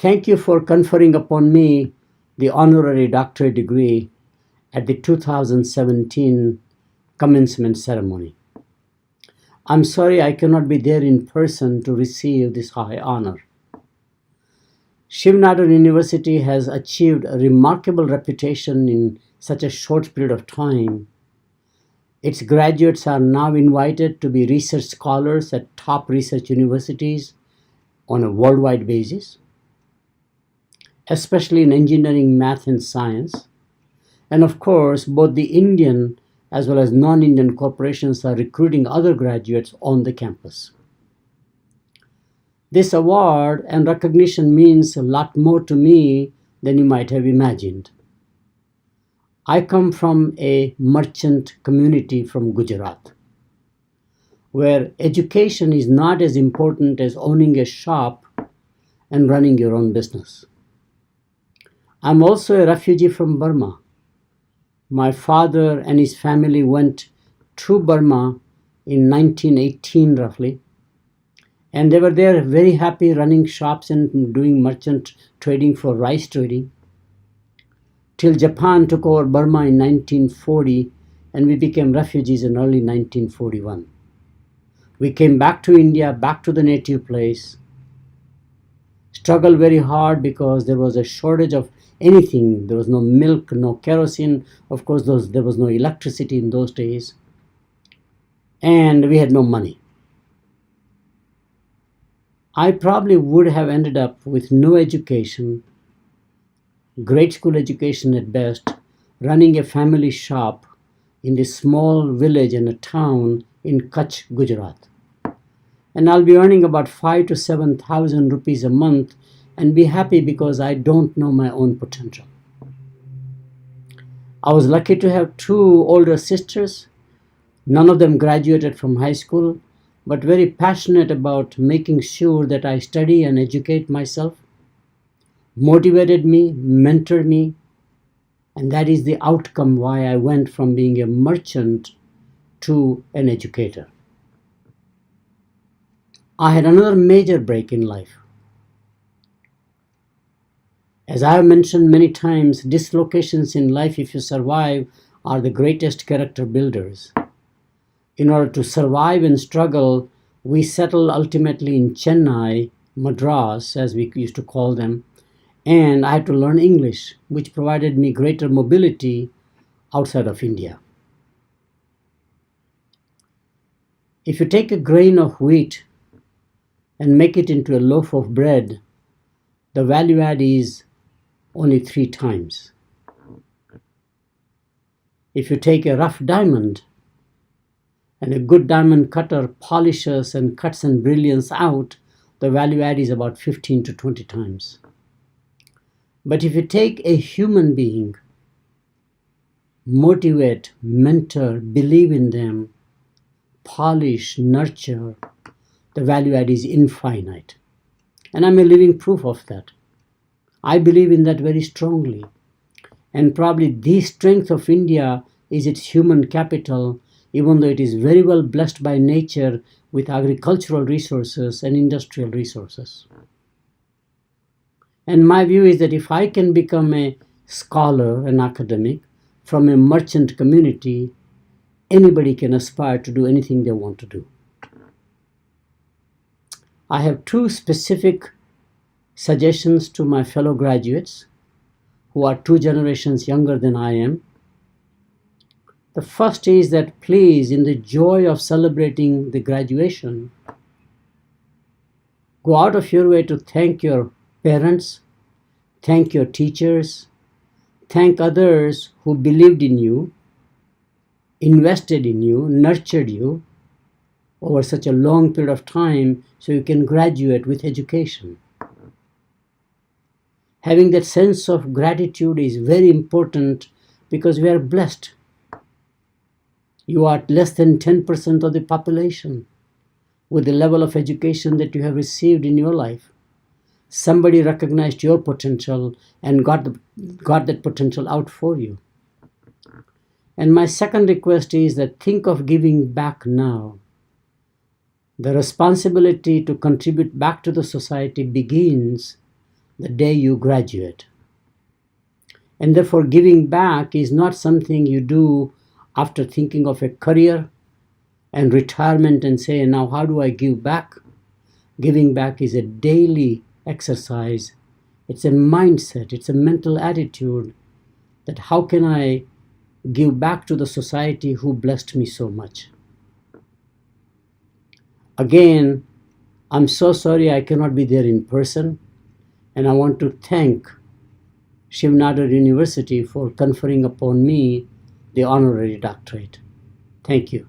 Thank you for conferring upon me the Honorary Doctorate degree at the 2017 commencement ceremony. I'm sorry I cannot be there in person to receive this high honor. Shiv Nadar University has achieved a remarkable reputation in such a short period of time. Its graduates are now invited to be research scholars at top research universities on a worldwide basis, especially in engineering, math, and science. And of course, both the Indian as well as non-Indian corporations are recruiting other graduates on the campus. This award and recognition means a lot more to me than you might have imagined. I come from a merchant community from Gujarat, where education is not as important as owning a shop and running your own business. I'm also a refugee from Burma. My father and his family went to Burma in 1918 roughly, and they were there very happy running shops and doing merchant trading for rice trading, till Japan took over Burma in 1940 and we became refugees in early 1941. We came back to India, back to the native place, struggled very hard because there was a shortage of anything. There was no milk, no kerosene, of course there was no electricity in those days, and we had no money. I probably would have ended up with no education, grade school education at best, running a family shop in this small village and a town in Kutch, Gujarat. And I'll be earning about 5,000 to 7,000 rupees a month and be happy because I don't know my own potential. I was lucky to have two older sisters. None of them graduated from high school, but very passionate about making sure that I study and educate myself, motivated me, mentored me, and that is the outcome why I went from being a merchant to an educator. I had another major break in life. As I have mentioned many times, dislocations in life, if you survive, are the greatest character builders. In order to survive and struggle, we settled ultimately in Chennai, Madras, as we used to call them, and I had to learn English, which provided me greater mobility outside of India. If you take a grain of wheat and make it into a loaf of bread, the value add is only 3 times. If you take a rough diamond and a good diamond cutter polishes and cuts and brilliance out, the value add is about 15 to 20 times. But if you take a human being, motivate, mentor, believe in them, polish, nurture, the value add is infinite. And I'm a living proof of that. I believe in that very strongly. And probably the strength of India is its human capital, even though it is very well blessed by nature with agricultural resources and industrial resources. And my view is that if I can become a scholar, an academic, from a merchant community, anybody can aspire to do anything they want to do. I have 2 specific suggestions to my fellow graduates who are 2 generations younger than I am. The first is that please, in the joy of celebrating the graduation, go out of your way to thank your parents, thank your teachers, thank others who believed in you, invested in you, nurtured you over such a long period of time so you can graduate with education. Having that sense of gratitude is very important because we are blessed. You are less than 10% of the population with the level of education that you have received in your life. Somebody recognized your potential and got that potential out for you. And my second request is that think of giving back now. The responsibility to contribute back to the society begins the day you graduate. And therefore, giving back is not something you do after thinking of a career and retirement and say, now how do I give back? Giving back is a daily exercise. It's a mindset, it's a mental attitude that how can I give back to the society who blessed me so much? Again, I'm so sorry I cannot be there in person, and I want to thank Shiv Nadar University for conferring upon me the Honorary Doctorate. Thank you.